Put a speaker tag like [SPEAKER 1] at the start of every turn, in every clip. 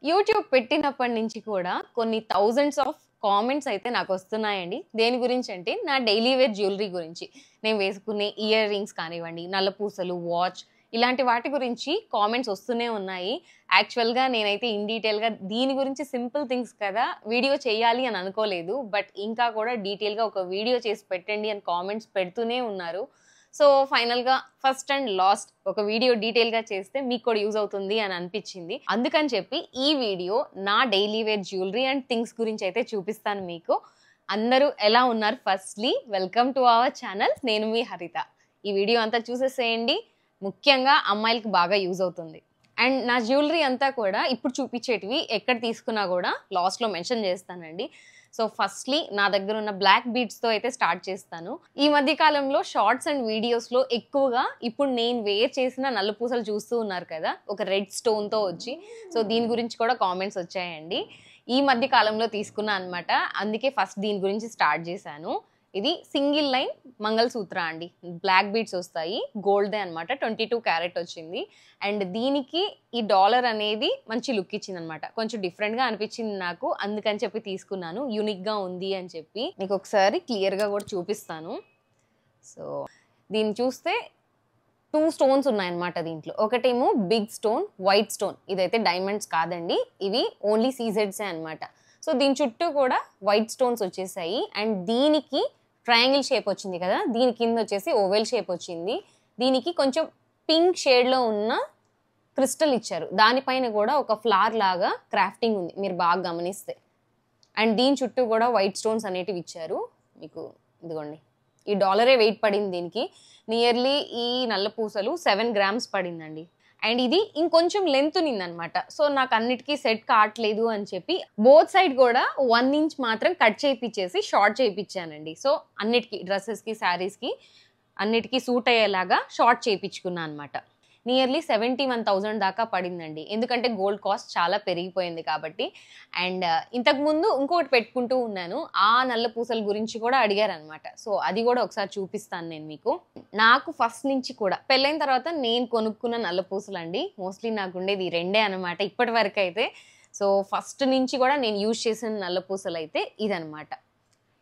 [SPEAKER 1] YouTube పెట్టినప్పటి నుంచి కూడా కొన్ని థౌజండ్స్ ఆఫ్ కామెంట్స్ అయితే నాకు వస్తున్నాయండి. దేని గురించి అంటే నా డైలీ వేర్ జ్యువెలరీ గురించి. నేను వేసుకునే ఇయర్ రింగ్స్ కానివ్వండి, నల్లపూసలు, వాచ్ ఇలాంటి వాటి గురించి కామెంట్స్ వస్తూనే ఉన్నాయి. యాక్చువల్‌గా నేనైతే ఇన్ డీటెయిల్‌గా దీని గురించి సింపుల్ థింగ్స్ కదా! వీడియో చేయాలి అని అనుకోలేదు. బట్ ఇంకా కూడా డీటెయిల్‌గా ఒక వీడియో చేసి పెట్టండి అని కామెంట్స్ పెడుతూనే ఉన్నారు. సో, ఫైనల్‌గా ఫస్ట్ అండ్ లాస్ట్ ఒక వీడియో డీటెయిల్‌గా చేస్తే మీకు కూడా యూజ్ అవుతుంది అని అనిపించింది. అందుకని చెప్పి ఈ వీడియో నా daily wear jewellery and things గురించి అయితే చూపిస్తాను మీకు. అందరూ ఎలా ఉన్నారు? Firstly welcome to our channel. నేను మీ హరిత. ఈ వీడియో అంతా చూసేసేయండి. ముఖ్యంగా అమ్మాయిలకి బాగా యూజ్ అవుతుంది. అండ్ నా జ్యువెలరీ అంతా కూడా ఇప్పుడు చూపించేటివి ఎక్కడ తీసుకున్నా కూడా లాస్ట్‌లో మెన్షన్ చేస్తానండి. సో ఫస్ట్‌లీ నా దగ్గర ఉన్న బ్లాక్ బీడ్స్‌తో అయితే స్టార్ట్ చేస్తాను. ఈ మధ్య కాలంలో షార్ట్స్ అండ్ వీడియోస్‌లో ఎక్కువగా ఇప్పుడు నేను వేర్ చేసిన నల్లపూసలు చూస్తూ ఉన్నారు కదా! ఒక రెడ్ స్టోన్‌తో వచ్చి. సో దీని గురించి కూడా కామెంట్స్ వచ్చాయండి. ఈ మధ్య కాలంలో తీసుకున్నా అనమాట. అందుకే ఫస్ట్ దీని గురించి స్టార్ట్ చేశాను. ఇది సింగిల్ లైన్ మంగళసూత్ర అండి. బ్లాక్ బీడ్స్ వస్తాయి. గోల్డ్‌దే అనమాట. 22 క్యారెట్ వచ్చింది. అండ్ దీనికి ఈ డాలర్ అనేది మంచి లుక్ ఇచ్చిందనమాట. కొంచెం డిఫరెంట్‌గా అనిపించింది నాకు. అందుకని చెప్పి తీసుకున్నాను. యూనిక్‌గా ఉంది అని చెప్పి. మీకు ఒకసారి క్లియర్‌గా కూడా చూపిస్తాను. సో దీన్ని చూస్తే 2 స్టోన్స్ ఉన్నాయన్నమాట దీంట్లో. ఒకటేమో బిగ్ స్టోన్, వైట్ స్టోన్. ఇదైతే డైమండ్స్ కాదండి. ఇవి ఓన్లీ సీజెడ్సే అనమాట. సో దీని చుట్టూ కూడా వైట్ స్టోన్స్ వచ్చేసాయి. అండ్ దీనికి ట్రయాంగిల్ షేప్ వచ్చింది కదా! దీని కింద వచ్చేసి ఓవెల్ షేప్ వచ్చింది. దీనికి కొంచెం పింక్ షేడ్‌లో ఉన్న క్రిస్టల్ ఇచ్చారు. దానిపైన కూడా ఒక ఫ్లవర్ లాగా క్రాఫ్టింగ్ ఉంది. మీరు బాగా గమనిస్తే. అండ్ దీని చుట్టూ కూడా వైట్ స్టోన్స్ అనేటివి ఇచ్చారు. మీకు ఇదిగోండి. ఈ డాలరే వెయిట్ పడింది దీనికి. నియర్లీ ఈ నల్ల పూసలు 7 గ్రామ్స్ పడిందండి. అండ్ ఇది ఇంకొంచెం లెంత్ ఉన్నిందనమాట. సో నాకు అన్నిటికీ సెట్ కావట్లేదు అని చెప్పి బోత్ సైడ్ కూడా 1 ఇంచ్ మాత్రం కట్ చేయించేసి షార్ట్ చేయించానండి. సో అన్నిటికీ డ్రెస్సెస్‌కి, శారీస్‌కి అన్నిటికీ సూట్ అయ్యేలాగా షార్ట్ చేయించుకున్నాను అనమాట. నియర్లీ 71,000 దాకా పడిందండి. ఎందుకంటే గోల్డ్ కాస్ట్ చాలా పెరిగిపోయింది కాబట్టి. అండ్ ఇంతకుముందు ఇంకొకటి పెట్టుకుంటూ ఉన్నాను. ఆ నల్ల పూసల గురించి కూడా అడిగారనమాట. సో అది కూడా ఒకసారి చూపిస్తాను నేను మీకు. నాకు ఫస్ట్ నుంచి కూడా పెళ్ళైన తర్వాత నేను కొనుక్కున్న నల్ల పూసలండి. మోస్ట్లీ నాకు ఉండేది ఈ రెండే అనమాట ఇప్పటి వరకు అయితే. సో ఫస్ట్ నుంచి కూడా నేను యూజ్ చేసిన నల్ల పూసలు అయితే ఇదనమాట.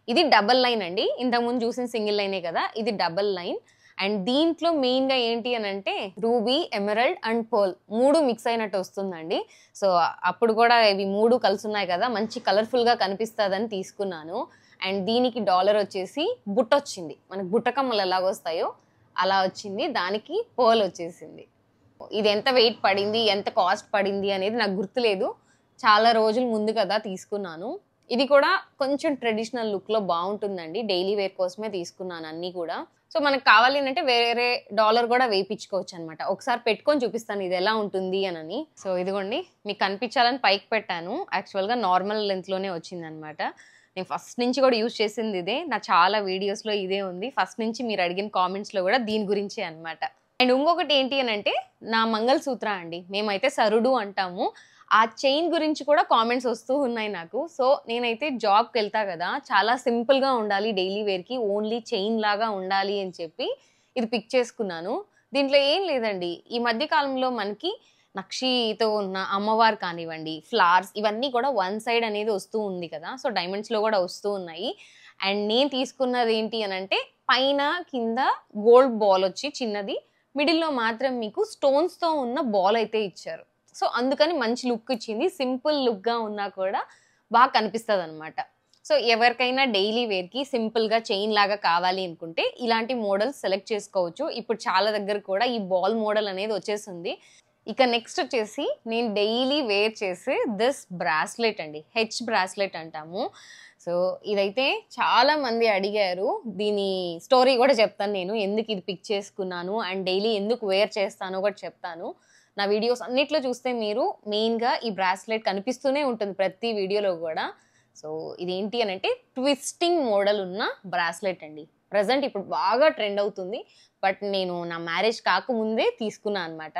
[SPEAKER 1] ఇది డబల్ లైన్ అండి. ఇంతకుముందు చూసిన సింగిల్ లైనే కదా! ఇది డబల్ లైన్. అండ్ దీంట్లో మెయిన్‌గా ఏంటి అనంటే ruby, emerald and pearl 3 mix అయినట్టు వస్తుందండి. సో అప్పుడు కూడా ఇవి 3 కలిసి ఉన్నాయి కదా! మంచి కలర్‌ఫుల్‌గా కనిపిస్తదని తీసుకున్నాను. అండ్ దీనికి డాలర్ వచ్చేసి బుట్టొచ్చింది. మనకు బుట్టకమ్మలు ఎలాగొస్తాయో అలా వచ్చింది. దానికి పర్ల్ వచ్చేసింది. ఇది ఎంత వెయిట్ పడింది, ఎంత కాస్ట్ పడింది అనేది నాకు గుర్తులేదు. చాలా రోజుల ముందు కదా తీసుకున్నాను. ఇది కూడా కొంచెం ట్రెడిషనల్ లుక్‌లో బావుంటుందండి. డైలీ వేర్ కోసమే తీసుకున్నాను అన్నీ కూడా. సో మనకు కావాలి అంటే వేరే డాలర్ కూడా వేయించుకోవచ్చనమాట. ఒకసారి పెట్టుకొని చూపిస్తాను ఇది ఎలా ఉంటుంది అనని. సో ఇదిగోండి మీకు కనిపించాలని పైకి పెట్టాను. యాక్చువల్‌గా నార్మల్ లెంత్‌లోనే వచ్చిందనమాట. నేను ఫస్ట్ నుంచి కూడా యూజ్ చేసింది ఇదే. నా చాలా వీడియోస్‌లో ఇదే ఉంది. ఫస్ట్ నుంచి మీరు అడిగిన కామెంట్స్‌లో కూడా దీని గురించే అనమాట. అండ్ ఇంకొకటి ఏంటి అనంటే నా మంగళసూత్ర అండి. మేమైతే సరుడు అంటాము. ఆ చైన్ గురించి కూడా కామెంట్స్ వస్తూ ఉన్నాయి నాకు. సో నేనైతే జాబ్‌కి వెళ్తా కదా! చాలా సింపుల్‌గా ఉండాలి డైలీ వేర్‌కి. ఓన్లీ చైన్ లాగా ఉండాలి అని చెప్పి ఇది పిక్ చేసుకున్నాను. దీంట్లో ఏం లేదండి. ఈ మధ్య కాలంలో మనకి నక్షితో ఉన్న అమ్మవారు కానివ్వండి, ఫ్లవర్స్ ఇవన్నీ కూడా వన్ సైడ్ అనేది వస్తూ ఉంది కదా! సో డైమండ్స్‌లో కూడా వస్తూ ఉన్నాయి. అండ్ నేను తీసుకున్నది ఏంటి అనంటే పైన, కింద గోల్డ్ బాల్ వచ్చి చిన్నది. మిడిల్‌లో మాత్రం మీకు స్టోన్స్‌తో ఉన్న బాల్ అయితే ఇచ్చారు. సో అందుకని మంచి లుక్ ఇచ్చింది. సింపుల్ లుక్‌గా ఉన్నా కూడా బాగా కనిపిస్తదనమాట. సో ఎవరికైనా డైలీ వేర్‌కి సింపుల్‌గా చైన్ లాగా కావాలి అనుకుంటే ఇలాంటి మోడల్స్ సెలెక్ట్ చేసుకోవచ్చు. ఇప్పుడు చాలా దగ్గర కూడా ఈ బాల్ మోడల్ అనేది వచ్చేసింది. ఇక నెక్స్ట్ వచ్చేసి నేను డైలీ వేర్ చేసే దిస్ బ్రాస్లెట్ అండి. హెచ్ బ్రాస్లెట్ అంటాము. సో ఇదైతే చాలా మంది అడిగారు. దీని స్టోరీ కూడా చెప్తాను నేను. ఎందుకు ఇది పిక్ చేసుకున్నాను అండ్ డైలీ ఎందుకు వేర్ చేస్తానో కూడా చెప్తాను. నా వీడియోస్ అన్నిట్లో చూస్తే మీరు మెయిన్‌గా ఈ బ్రాస్లెట్ కనిపిస్తూనే ఉంటుంది ప్రతి వీడియోలో కూడా. సో ఇదేంటి అనంటే ట్విస్టింగ్ మోడల్ ఉన్న బ్రాస్లెట్ అండి. ప్రెజెంట్ ఇప్పుడు బాగా ట్రెండ్ అవుతుంది. బట్ నేను నా మ్యారేజ్ కాకముందే తీసుకున్నా అనమాట.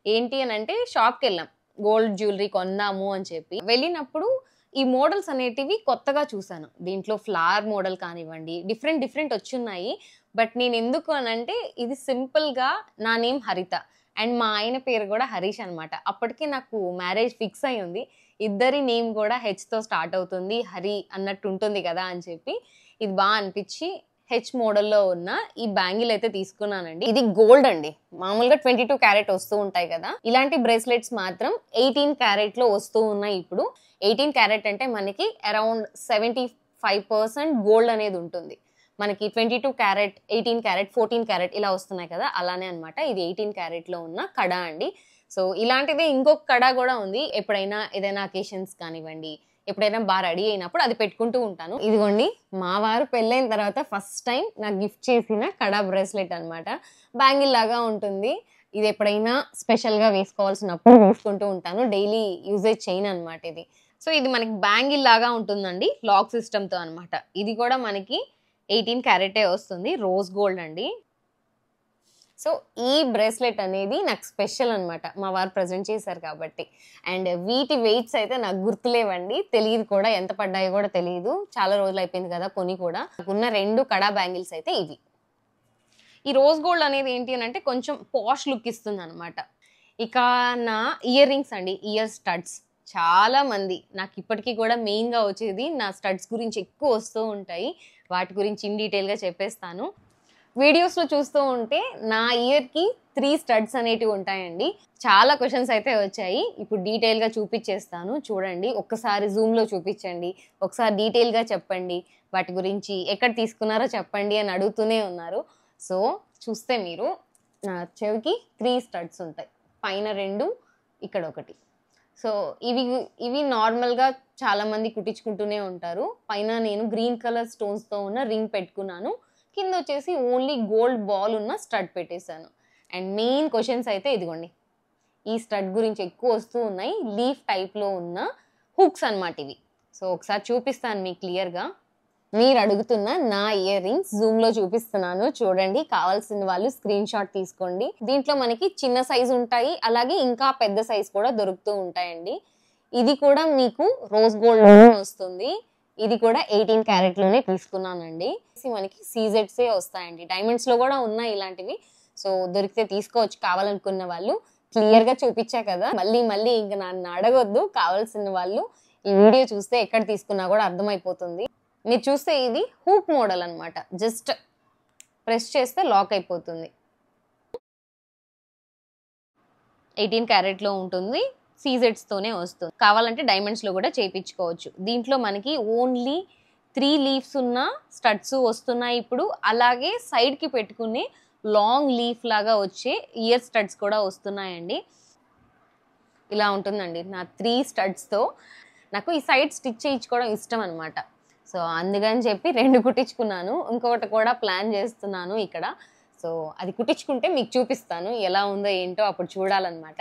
[SPEAKER 1] ఏంటి అనంటే షాప్‌కెళ్ళాం. గోల్డ్ జ్యువెలరీ కొందాము అని చెప్పి. వెళ్ళినప్పుడు ఈ మోడల్స్ అనేటివి కొత్తగా చూసాను. దీంట్లో ఫ్లవర్ మోడల్ కానివ్వండి, డిఫరెంట్ వచ్చున్నాయి. బట్ నేను ఎందుకు అనంటే ఇది సింపుల్‌గా నా నేమ్ హరిత. అండ్ మా ఆయన పేరు కూడా హరీష్ అనమాట. అప్పటికే నాకు మ్యారేజ్ ఫిక్స్ అయి ఉంది. ఇద్దరి నేమ్ కూడా హెచ్తో స్టార్ట్ అవుతుంది, హరి అన్నట్టు ఉంటుంది కదా అని చెప్పి ఇది బాగా అనిపించి హెచ్ మోడల్లో ఉన్న ఈ బ్యాంగిల్ అయితే తీసుకున్నానండి. ఇది గోల్డ్ అండి. మామూలుగా 22 క్యారెట్ వస్తూ ఉంటాయి కదా, ఇలాంటి బ్రేస్లెట్స్ మాత్రం 18 క్యారెట్లో వస్తూ ఉన్నాయి. ఇప్పుడు 18 క్యారెట్ అంటే మనకి అరౌండ్ 75% గోల్డ్ అనేది ఉంటుంది. మనకి 22 క్యారెట్, 18 క్యారెట్, 14 క్యారెట్ ఇలా వస్తున్నాయి కదా, అలానే అనమాట. ఇది 18 క్యారెట్లో ఉన్న కడ అండి. సో ఇలాంటిదే ఇంకొక కడ కూడా ఉంది. ఎప్పుడైనా ఏదైనా అకేషన్స్ కానివ్వండి, ఎప్పుడైనా బాగా రెడీ అయినప్పుడు అది పెట్టుకుంటూ ఉంటాను. ఇదిగోండి మా వారు పెళ్ళైన తర్వాత ఫస్ట్ టైం నాకు గిఫ్ట్ చేసిన కడా బ్రేస్లెట్ అనమాట. బ్యాంగిల్ లాగా ఉంటుంది. ఇది ఎప్పుడైనా స్పెషల్గా వేసుకోవాల్సినప్పుడు వేసుకుంటూ ఉంటాను. డైలీ యూజేజ్ చేయను అనమాట ఇది. సో ఇది మనకి బ్యాంగిల్ లాగా ఉంటుందండి, లాక్ సిస్టమ్తో అనమాట. ఇది కూడా మనకి 18 క్యారెటే వస్తుంది, రోజ్ గోల్డ్ అండి. సో ఈ బ్రేస్లెట్ అనేది నాకు స్పెషల్ అనమాట, మా వారు ప్రజెంట్ చేశారు కాబట్టి. అండ్ వీటి వెయిట్స్ అయితే నాకు గుర్తులేవండి, తెలియదు కూడా, ఎంత పడ్డాయో కూడా తెలియదు. చాలా రోజులు అయిపోయింది కదా కొని కూడా. నాకున్న 2 కడా బ్యాంగిల్స్ అయితే ఇవి. ఈ రోజ్ గోల్డ్ అనేది ఏంటి అని అంటే కొంచెం పాష్ లుక్ ఇస్తుంది అనమాట. ఇక నా ఇయర్ రింగ్స్ అండి, ఇయర్ స్టడ్స్. చాలా మంది నాకు ఇప్పటికీ కూడా మెయిన్గా వచ్చేది నా స్టడ్స్ గురించి ఎక్కువ వస్తూ ఉంటాయి. వాటి గురించి ఇన్ డీటెయిల్గా చెప్పేస్తాను. వీడియోస్లో చూస్తూ ఉంటే నా ఇయర్కి 3 స్టడ్స్ అనేటివి ఉంటాయండి. చాలా క్వశ్చన్స్ అయితే వచ్చాయి. ఇప్పుడు డీటెయిల్గా చూపించేస్తాను చూడండి. ఒక్కసారి జూమ్లో చూపించండి, ఒకసారి డీటెయిల్గా చెప్పండి, వాటి గురించి ఎక్కడ తీసుకున్నారో చెప్పండి అని అడుగుతూనే ఉన్నారు. సో చూస్తే మీరు నా చెవికి 3 స్టడ్స్ ఉంటాయి, పైన 2, ఇక్కడ 1. సో ఇవి నార్మల్గా చాలామంది కుట్టించుకుంటూనే ఉంటారు. పైన నేను గ్రీన్ కలర్ స్టోన్స్తో ఉన్న రింగ్ పెట్టుకున్నాను, కింద వచ్చేసి ఓన్లీ గోల్డ్ బాల్ ఉన్న స్టడ్ పెట్టేశాను. అండ్ మెయిన్ క్వశ్చన్స్ అయితే ఇదిగోండి, ఈ స్టడ్ గురించి ఎక్కువ వస్తూ ఉన్నాయి. లీఫ్ టైప్లో ఉన్న హుక్స్ అనమాట ఇవి. సో ఒకసారి చూపిస్తాను మీకు క్లియర్గా. మీరు అడుగుతున్న నా ఇయర్ రింగ్స్ జూమ్లో చూపిస్తున్నాను చూడండి. కావాల్సిన వాళ్ళు స్క్రీన్ షాట్ తీసుకోండి. దీంట్లో మనకి చిన్న సైజు ఉంటాయి, అలాగే ఇంకా పెద్ద సైజు కూడా దొరుకుతూ ఉంటాయండి. ఇది కూడా మీకు రోజ్ గోల్డ్ వస్తుంది. ఇది కూడా 18 క్యారెట్లోనే తీసుకున్నానండి. మనకి సీజెడ్సే వస్తాయండి, డైమండ్స్లో కూడా ఉన్నాయి ఇలాంటివి. సో దొరికితే తీసుకోవచ్చు కావాలనుకున్న వాళ్ళు. క్లియర్గా చూపించా కదా, మళ్ళీ మళ్ళీ ఇంకా నన్ను అడగొద్దు. కావాల్సిన వాళ్ళు ఈ వీడియో చూస్తే ఎక్కడ తీసుకున్నా కూడా అర్థమైపోతుంది. మీరు చూస్తే ఇది హూక్ మోడల్ అనమాట, జస్ట్ ప్రెస్ చేస్తే లాక్ అయిపోతుంది. 18 క్యారెట్లో ఉంటుంది, సీజెడ్స్తోనే వస్తుంది. కావాలంటే డైమండ్స్లో కూడా చేయించుకోవచ్చు. దీంట్లో మనకి ఓన్లీ 3 లీవ్స్ ఉన్న స్టడ్స్ వస్తున్నాయి ఇప్పుడు. అలాగే సైడ్కి పెట్టుకునే లాంగ్ లీఫ్ లాగా వచ్చే ఇయర్ స్టడ్స్ కూడా వస్తున్నాయండి. ఇలా ఉంటుందండి నా 3 స్టడ్స్తో. నాకు ఈ సైడ్ స్టిచ్ చేయించుకోవడం ఇష్టం అనమాట. సో అందుకని చెప్పి 2 కుట్టించుకున్నాను. ఇంకొకటి కూడా ప్లాన్ చేస్తున్నాను ఇక్కడ. సో అది కుట్టించుకుంటే మీకు చూపిస్తాను ఎలా ఉందో ఏంటో, అప్పుడు చూడాలన్నమాట.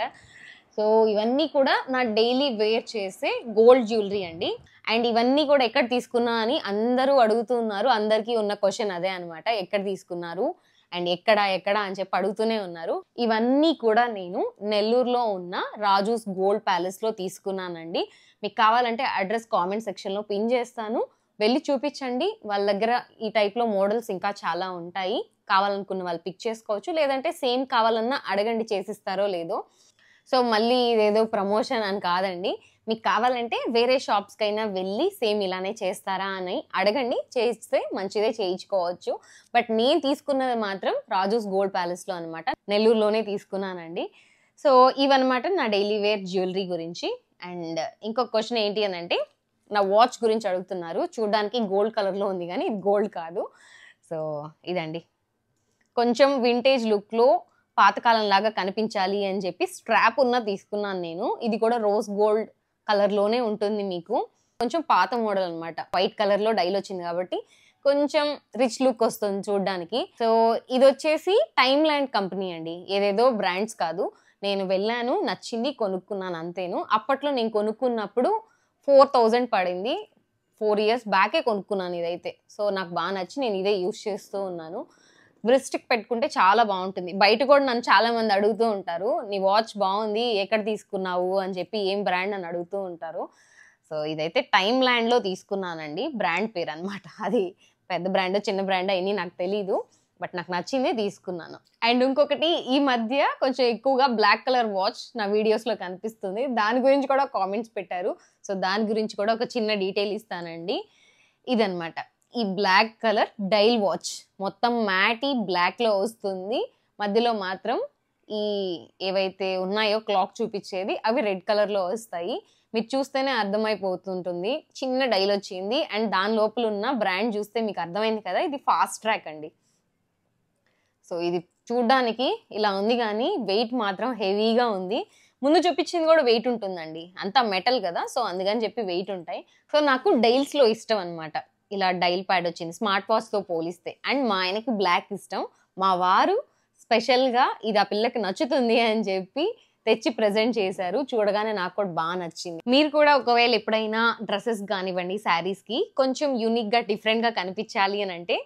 [SPEAKER 1] సో ఇవన్నీ కూడా నా డైలీ వేర్ చేసే గోల్డ్ జ్యువెలరీ అండి. అండ్ ఇవన్నీ కూడా ఎక్కడ తీసుకున్నా అని అందరూ అడుగుతున్నారు. అందరికీ ఉన్న క్వశ్చన్ అదే అనమాట, ఎక్కడ తీసుకున్నారు అండ్ ఎక్కడ అని చెప్పి అడుగుతూనే ఉన్నారు. ఇవన్నీ కూడా నేను నెల్లూరులో ఉన్న రాజూస్ గోల్డ్ ప్యాలెస్లో తీసుకున్నానండి. మీకు కావాలంటే అడ్రస్ కామెంట్ సెక్షన్లో పిన్ చేస్తాను, వెళ్ళి చూపించండి. వాళ్ళ దగ్గర ఈ టైప్లో మోడల్స్ ఇంకా చాలా ఉంటాయి. కావాలనుకున్న వాళ్ళు పిక్ చేసుకోవచ్చు, లేదంటే సేమ్ కావాలన్నా అడగండి చేసిస్తారో లేదో. సో మళ్ళీ ఇదేదో ప్రమోషన్ అని కాదండి, మీకు కావాలంటే వేరే షాప్స్కైనా వెళ్ళి సేమ్ ఇలానే చేస్తారా అని అడగండి, చేస్తే మంచిదే, చేయించుకోవచ్చు. బట్ నేను తీసుకున్నది మాత్రం రాజూస్ గోల్డ్ ప్యాలెస్లో అనమాట, నెల్లూరులోనే తీసుకున్నానండి. సో ఇవన్నమాట నా డైలీ వేర్ జ్యువెలరీ గురించి. అండ్ ఇంకొక క్వశ్చన్ ఏంటి అని అంటే, నా వాచ్ గురించి అడుగుతున్నారు. చూడడానికి గోల్డ్ కలర్లో ఉంది కానీ ఇది గోల్డ్ కాదు. సో ఇదండి, కొంచెం వింటేజ్ లుక్లో పాతకాలం లాగా కనిపించాలి అని చెప్పి స్ట్రాప్ ఉన్న తీసుకున్నాను నేను. ఇది కూడా రోజ్ గోల్డ్ కలర్లోనే ఉంటుంది మీకు. కొంచెం పాత మోడల్ అనమాట, వైట్ కలర్లో డైల్ వచ్చింది కాబట్టి కొంచెం రిచ్ లుక్ వస్తుంది చూడడానికి. సో ఇది వచ్చేసి టైమ్ ల్యాండ్ కంపెనీ అండి, ఏదేదో బ్రాండ్స్ కాదు. నేను వెళ్ళాను, నచ్చింది, కొనుక్కున్నాను అంతేను. అప్పట్లో నేను కొనుక్కున్నప్పుడు 4000 పడింది. 4 years బ్యాకే కొనుక్కున్నాను ఇదైతే. సో నాకు బాగా నచ్చి నేను ఇదే యూస్ చేస్తూ ఉన్నాను. బ్రిస్టిక్ పెట్టుకుంటే చాలా బాగుంటుంది. బయట కూడా నన్ను చాలా మంది అడుగుతూ ఉంటారు, నీ వాచ్ బాగుంది, ఎక్కడ తీసుకున్నావు అని చెప్పి, ఏం బ్రాండ్ అని అడుగుతూ ఉంటారు. సో ఇదైతే టైమ్ ల్యాండ్లో తీసుకున్నానండి, బ్రాండ్ పేరు అనమాట. అది పెద్ద బ్రాండ్ చిన్న బ్రాండ్ అన్నీ నాకు తెలీదు. బట్ నాకు నచ్చిందే తీసుకున్నాను. అండ్ ఇంకొకటి, ఈ మధ్య కొంచెం ఎక్కువగా బ్లాక్ కలర్ వాచ్ నా వీడియోస్లో కనిపిస్తుంది. దాని గురించి కూడా కామెంట్స్ పెట్టారు. సో దాని గురించి కూడా ఒక చిన్న డీటెయిల్ ఇస్తానండి. ఇదనమాట, ఈ బ్లాక్ కలర్ డైల్ వాచ్ మొత్తం మ్యాటీ బ్లాక్లో వస్తుంది. మధ్యలో మాత్రం ఈ ఏవైతే ఉన్నాయో క్లాక్ చూపించేది అవి రెడ్ కలర్లో వస్తాయి. మీరు చూస్తేనే అర్థమైపోతుంటుంది. చిన్న డైల్ వచ్చింది అండ్ దాని లోపల ఉన్న బ్రాండ్ చూస్తే మీకు అర్థమైంది కదా, ఇది ఫాస్ట్ ట్రాక్ అండి. సో ఇది చూడ్డానికి ఇలా ఉంది కానీ వెయిట్ మాత్రం హెవీగా ఉంది. ముందు చూపించింది కూడా వెయిట్ ఉంటుందండి, అంతా మెటల్ కదా, సో అందుకని చెప్పి వెయిట్ ఉంటాయి. సో నాకు డైల్స్లో ఇష్టం అనమాట. ఇలా డైల్ ప్యాడ్ వచ్చింది స్మార్ట్ వాచ్తో పోలిస్తే. అండ్ మా ఆయనకి బ్లాక్ ఇష్టం. మా వారు స్పెషల్గా ఇది ఆ పిల్లకి నచ్చుతుంది అని చెప్పి తెచ్చి ప్రెజెంట్ చేశారు. చూడగానే నాకు కూడా బాగా నచ్చింది. మీరు కూడా ఒకవేళ ఎప్పుడైనా డ్రెస్సెస్ కానివ్వండి, శారీస్కి కొంచెం యూనిక్గా డిఫరెంట్గా కనిపించాలి అని అంటే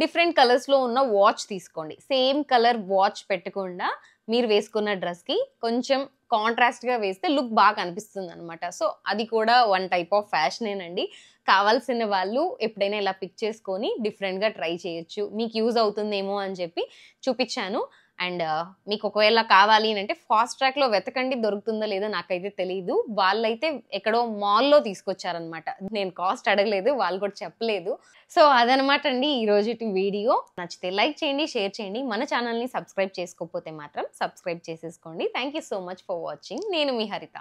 [SPEAKER 1] డిఫరెంట్ కలర్స్లో ఉన్న వాచ్ తీసుకోండి. సేమ్ కలర్ వాచ్ పెట్టకుండా మీరు వేసుకున్న డ్రెస్కి కొంచెం కాంట్రాస్ట్గా వేస్తే లుక్ బాగా కనిపిస్తుంది అనమాట. సో అది కూడా వన్ టైప్ ఆఫ్ ఫ్యాషనేనండి. కావాల్సిన వాళ్ళు ఎప్పుడైనా ఇలా పిక్ చేసుకొని డిఫరెంట్గా ట్రై చేయొచ్చు. మీకు యూజ్ అవుతుందేమో అని చెప్పి చూపించాను. అండ్ మీకు ఒకవేళ కావాలి అని అంటే ఫాస్ట్ ట్రాక్లో వెతకండి, దొరుకుతుందో లేదో నాకైతే తెలియదు. వాళ్ళైతే ఎక్కడో మాల్లో తీసుకొచ్చారనమాట. నేను కాస్ట్ అడగలేదు, వాళ్ళు కూడా చెప్పలేదు. సో అదనమాట అండి ఈరోజు వీడియో. నచ్చితే లైక్ చేయండి, షేర్ చేయండి. మన ఛానల్ని సబ్స్క్రైబ్ చేసుకోకపోతే మాత్రం సబ్స్క్రైబ్ చేసేసుకోండి. Thank you so much for watching. నేను మీ హరిత.